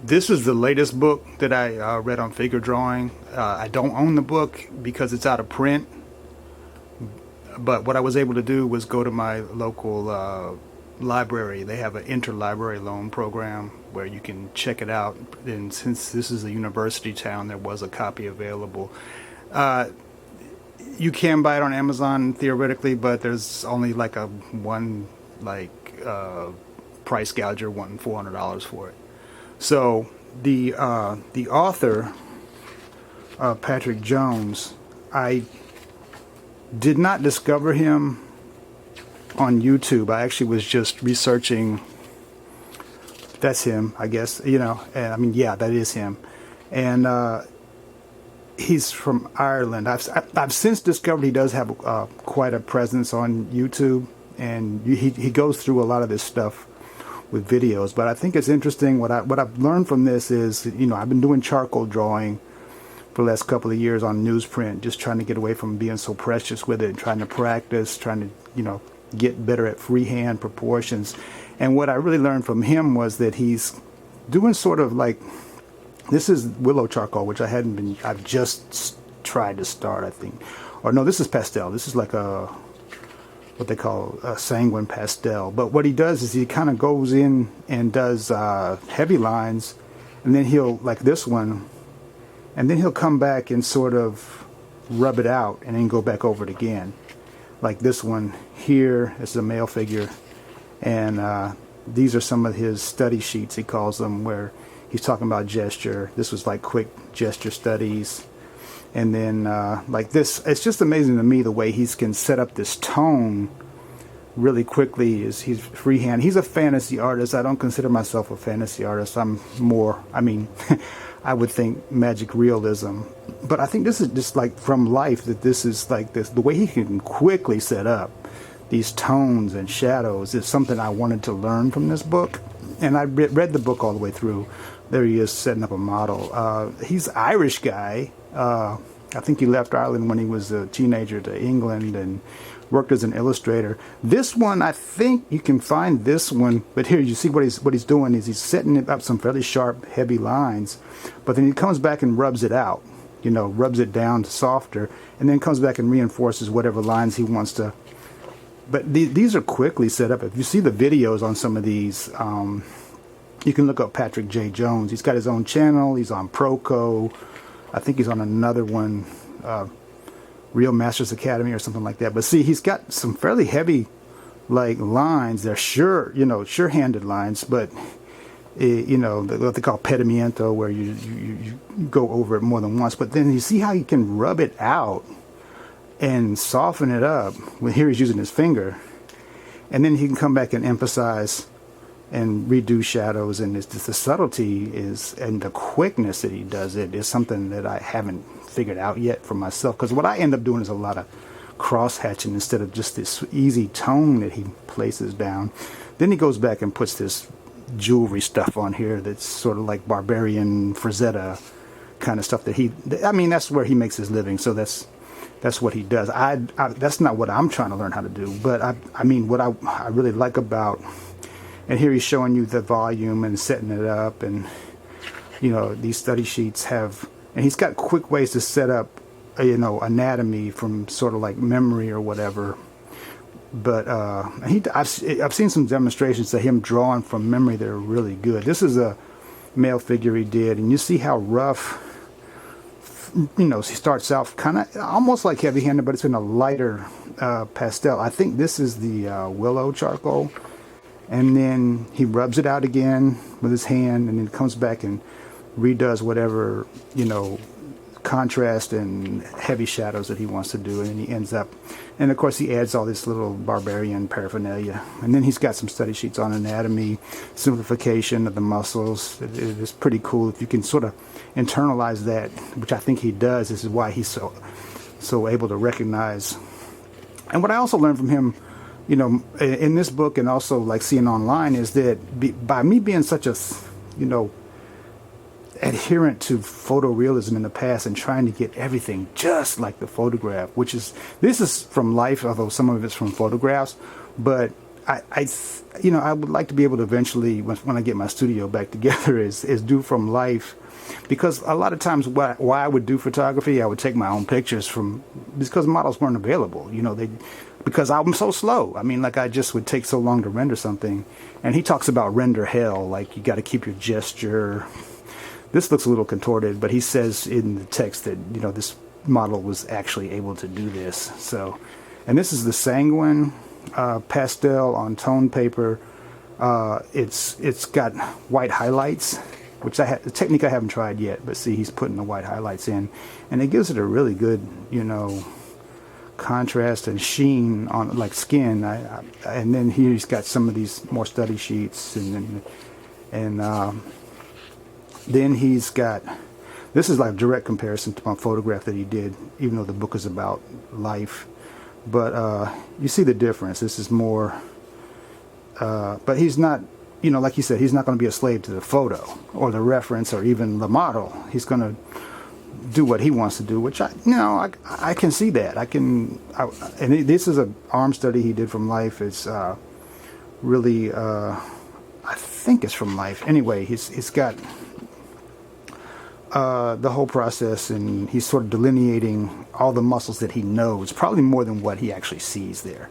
This is the latest book that I read on figure drawing. I don't own the book because it's out of print, but what I was able to do was go to my local library. They have an interlibrary loan program where you can check it out. And since this is a university town, there was a copy available. Uh, you can buy it on Amazon theoretically, but there's only like a one like price gouger wanting $400 for it. So the author, Patrick Jones, I did not discover him on YouTube. I actually was just researching. That's him, I guess. And I mean, yeah, that is him. And he's from Ireland. I've since discovered he does have quite a presence on YouTube, and he goes through a lot of this stuff with videos. But I think it's interesting. What I've learned from this is, I've been doing charcoal drawing for the last couple of years on newsprint, just trying to get away from being so precious with it, and trying to practice, trying to, get better at freehand proportions. And what I really learned from him was that he's doing sort of like, this is willow charcoal, which I've just tried to start, I think. Or no, this is pastel. This is like what they call a sanguine pastel. But what he does is he kind of goes in and does heavy lines, and then he'll, like this one, and then he'll come back and sort of rub it out and then go back over it again. Like this one here is a male figure, and these are some of his study sheets, he calls them, where he's talking about gesture. This was like quick gesture studies. And then like this, it's just amazing to me the way he can set up this tone really quickly. He's freehand. He's a fantasy artist. I don't consider myself a fantasy artist. I'm more, I would think magic realism. But I think this is just like from life, that this is like this, the way he can quickly set up these tones and shadows is something I wanted to learn from this book. And I read the book all the way through. There he is setting up a model. He's an Irish guy. I think he left Ireland when he was a teenager to England and worked as an illustrator. This one, I think you can find this one, but here you see what he's doing is he's setting up some fairly sharp, heavy lines, but then he comes back and rubs it out, rubs it down to softer, and then comes back and reinforces whatever lines he wants to. But these are quickly set up. If you see the videos on some of these, you can look up Patrick J. Jones. He's got his own channel. He's on Proco. I think he's on another one, Real Masters Academy or something like that. But see, he's got some fairly heavy, like, lines. They're sure-handed lines, but what they call pedimento, where you go over it more than once. But then you see how he can rub it out and soften it up. Well, here he's using his finger, and then he can come back and emphasize and redo shadows, and the subtlety is, and the quickness that he does it is something that I haven't figured out yet for myself. Because what I end up doing is a lot of cross hatching instead of just this easy tone that he places down. Then he goes back and puts this jewelry stuff on here that's sort of like barbarian Frazetta kind of stuff that's where he makes his living. So that's what he does. That's not what I'm trying to learn how to do. But what I really like about, and here he's showing you the volume and setting it up, and these study sheets have, and he's got quick ways to set up anatomy from sort of like memory or whatever. But I've seen some demonstrations of him drawing from memory that are really good. This is a male figure he did, and you see how rough. He starts out kind of almost like heavy-handed, but it's in a lighter pastel. I think this is the willow charcoal. And then he rubs it out again with his hand, and then comes back and redoes whatever, contrast and heavy shadows that he wants to do. And then he ends up, and of course he adds all this little barbarian paraphernalia. And then he's got some study sheets on anatomy, simplification of the muscles. It's pretty cool if you can sort of internalize that, which I think he does. This is why he's so able to recognize. And what I also learned from him, in this book, and also like seeing online, is that by me being such a, adherent to photorealism in the past and trying to get everything just like the photograph, this is from life, although some of it's from photographs, but I would like to be able to eventually, when I get my studio back together, is do from life, because a lot of times why I would do photography, I would take my own pictures from, because models weren't available. Because I'm so slow. I mean, like I just would take so long to render something. And he talks about render hell, like you got to keep your gesture. This looks a little contorted, but he says in the text that this model was actually able to do this. So, and this is the Sanguine pastel on tone paper. It's got white highlights, which a technique I haven't tried yet, but see, he's putting the white highlights in, and it gives it a really good, contrast and sheen on like skin. And then here he's got some of these more study sheets, and then he's got, this is like a direct comparison to my photograph that he did, even though the book is about life. But you see the difference. This is more, but he's not, like he said, he's not going to be a slave to the photo or the reference or even the model. He's going to do what he wants to do, which I can see that. And this is an arm study he did from life. It's really, I think it's from life. Anyway, he's got the whole process, and he's sort of delineating all the muscles that he knows, probably more than what he actually sees there,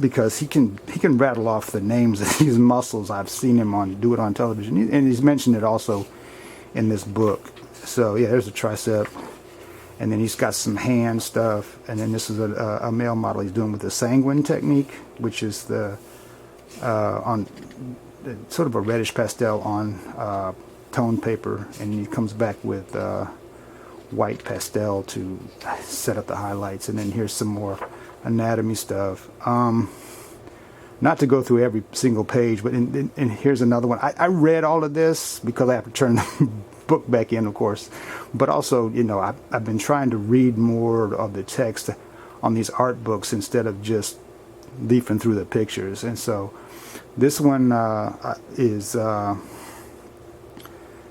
because he can rattle off the names of these muscles. I've seen him do it on television, and he's mentioned it also in this book. So yeah, there's a tricep, and then he's got some hand stuff, and then this is a male model he's doing with the Sanguine technique, which is the on sort of a reddish pastel on tone paper, and he comes back with white pastel to set up the highlights. And then here's some more anatomy stuff. Not to go through every single page, but and here's another one. I read all of this because I have to turn the book back in, of course, but also I've been trying to read more of the text on these art books instead of just leafing through the pictures. And so this one is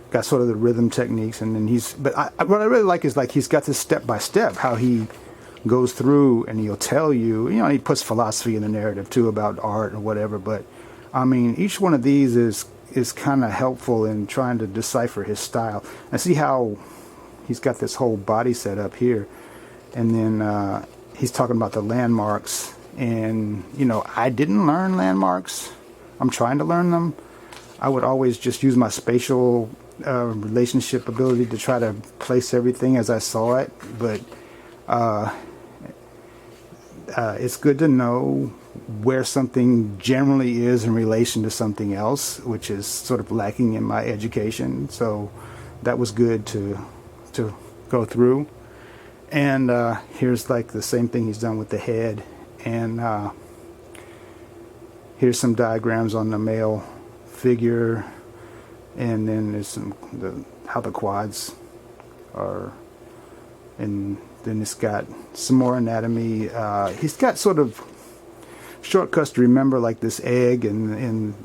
got sort of the rhythm techniques, and then what I really like is like he's got this step by step how he goes through, and he'll tell you, he puts philosophy in the narrative too about art or whatever, but I mean each one of these is kind of helpful in trying to decipher his style. I see how he's got this whole body set up here, and then he's talking about the landmarks, and I didn't learn landmarks. I'm trying to learn them. I would always just use my spatial relationship ability to try to place everything as I saw it, but it's good to know where something generally is in relation to something else, which is sort of lacking in my education. So that was good to go through. And here's like the same thing he's done with the head, and here's some diagrams on the male figure, and then there's how the quads are, and then it's got some more anatomy. He's got sort of shortcuts to remember, like this egg, and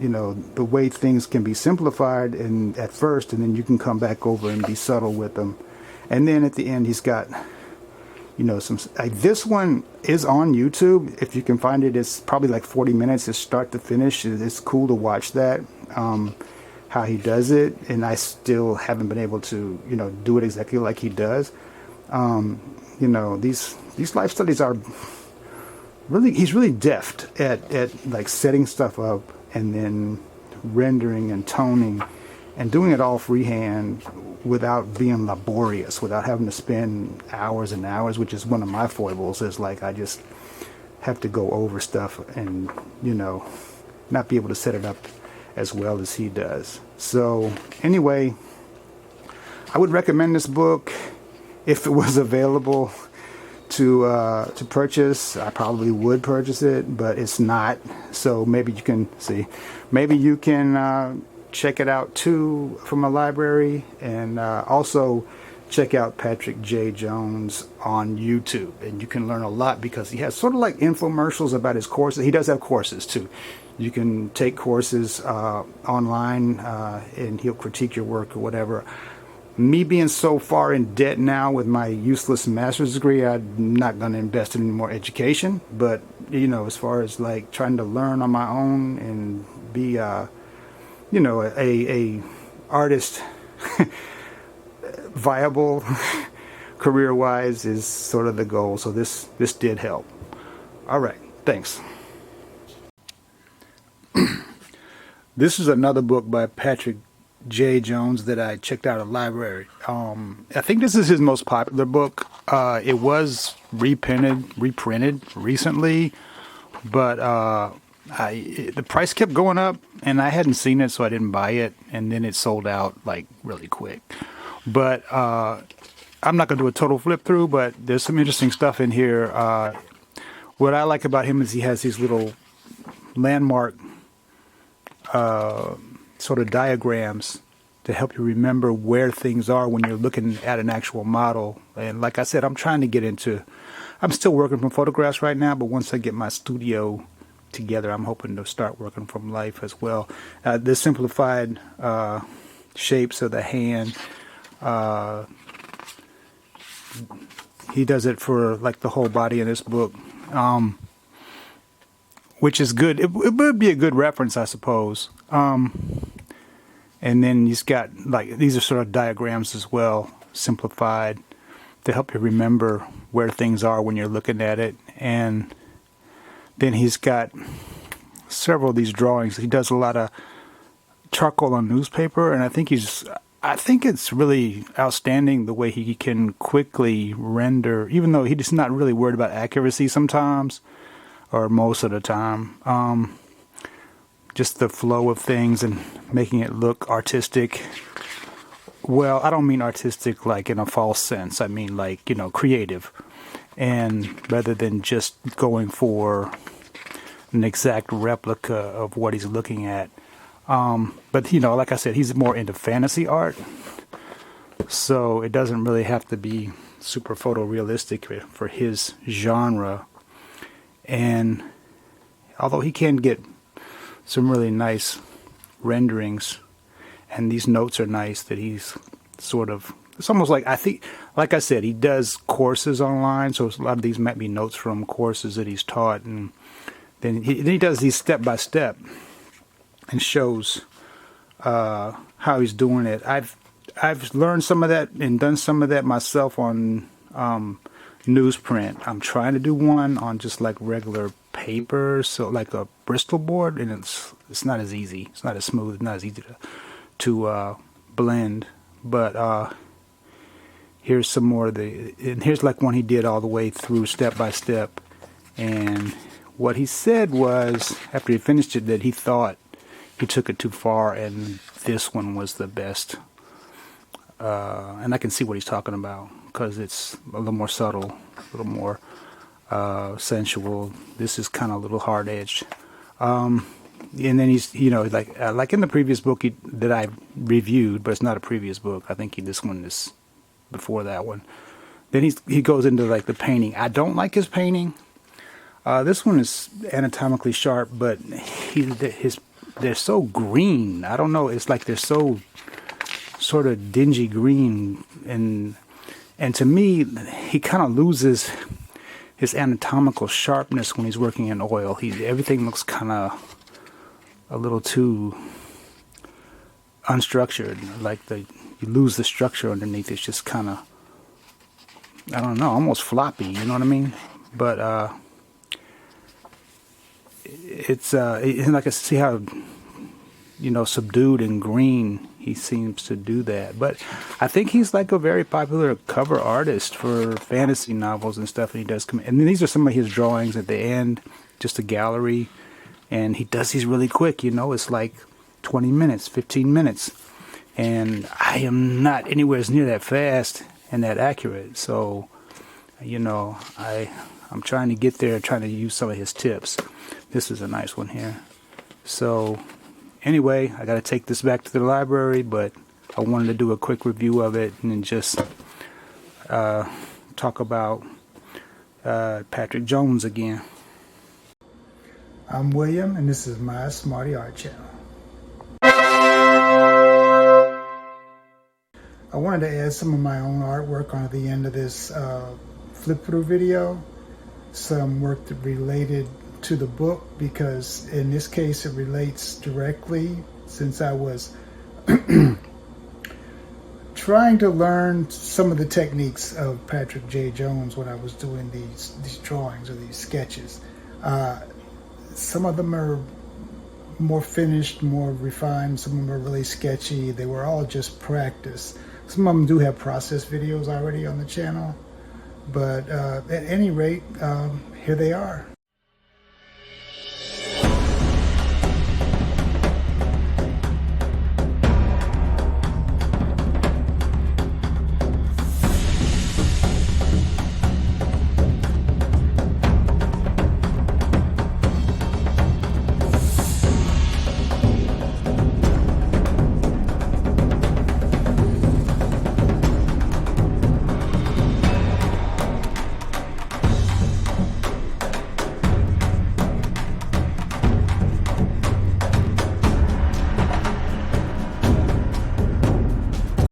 the way things can be simplified at first, and then you can come back over and be subtle with them. And then at the end he's got some, this one is on YouTube if you can find it. It's probably like 40 minutes, it's start to finish. It's cool to watch that, how he does it, and I still haven't been able to do it exactly like he does. These life studies are really, he's really deft at like setting stuff up and then rendering and toning and doing it all freehand without being laborious, without having to spend hours and hours, which is one of my foibles, is like I just have to go over stuff and not be able to set it up as well as he does. So anyway, I would recommend this book if it was available to purchase. I probably would purchase it, but it's not. So maybe you can check it out too from a library, and also check out Patrick J. Jones on YouTube, and you can learn a lot because he has sort of like infomercials about his courses. He does have courses too. You can take courses online, and he'll critique your work or whatever. Me being so far in debt now with my useless master's degree, I'm not going to invest in any more education. But, you know, as far as like trying to learn on my own and be, you know, a artist viable career-wise is sort of the goal. So this did help. All right. Thanks. This is another book by Patrick J. Jones that I checked out at the library. I think this is his most popular book. It was reprinted recently, but the price kept going up, and I hadn't seen it, so I didn't buy it, and then it sold out like really quick. But I'm not going to do a total flip through, but there's some interesting stuff in here. What I like about him is he has these little landmark sort of diagrams to help you remember where things are when you're looking at an actual model. And like I said, I'm still working from photographs right now, but once I get my studio together, I'm hoping to start working from life as well. The simplified shapes of the hand, he does it for like the whole body in this book, which is good. It would be a good reference, I suppose. And then he's got like, these are sort of diagrams as well, simplified to help you remember where things are when you're looking at it. And then he's got several of these drawings. He does a lot of charcoal on newspaper, and I think it's really outstanding the way he can quickly render, even though he's not really worried about accuracy sometimes, or most of the time. Just the flow of things and making it look artistic. Well, I don't mean artistic like in a false sense. I mean like, you know, creative. And rather than just going for an exact replica of what he's looking at. But, you know, like I said, he's more into fantasy art. So it doesn't really have to be super photorealistic for his genre. And although he can get some really nice renderings, and these notes are nice that he's sort of, it's almost like, I think, like I said, he does courses online, so a lot of these might be notes from courses that he's taught, and then he does these step by step and shows how he's doing it. I've learned some of that and done some of that myself on newsprint. I'm trying to do one on just like regular paper, so like a Bristol board, and it's not as easy. It's not as smooth. Not as easy to blend. But here's some more of and here's like one he did all the way through step by step. And what he said was, after he finished it, that he thought he took it too far, and this one was the best. And I can see what he's talking about, because it's a little more subtle, a little more sensual. This is kind of a little hard edged. And then he's, you know, like in the previous book that I reviewed, but it's not a previous book. I think this one is before that one. Then he goes into like the painting. I don't like his painting. This one is anatomically sharp, but they're so green. I don't know. It's like they're so sort of dingy green, and to me, he kind of loses his anatomical sharpness when he's working in oil. Everything looks kind of a little too unstructured. Like you lose the structure underneath. It's just kind of, I don't know, almost floppy. You know what I mean? But it's like I see how, you know, subdued and green he seems to do that. But I think he's like a very popular cover artist for fantasy novels and stuff, and he does come. And then these are some of his drawings at the end, just a gallery, and he does these really quick. You know, it's like 20 minutes, 15 minutes, and I am not anywhere near that fast and that accurate. So, you know, I'm trying to get there, trying to use some of his tips. This is a nice one here. So anyway, I got to take this back to the library, but I wanted to do a quick review of it and then just talk about Patrick Jones again. I'm William, and this is my Smarty Art Channel. I wanted to add some of my own artwork on the end of this flip through video, some work that related to the book, because in this case it relates directly, since I was trying to learn some of the techniques of Patrick J. Jones when I was doing these drawings or these sketches. Some of them are more finished, more refined. Some of them are really sketchy. They were all just practice. Some of them do have process videos already on the channel. But at any rate, here they are.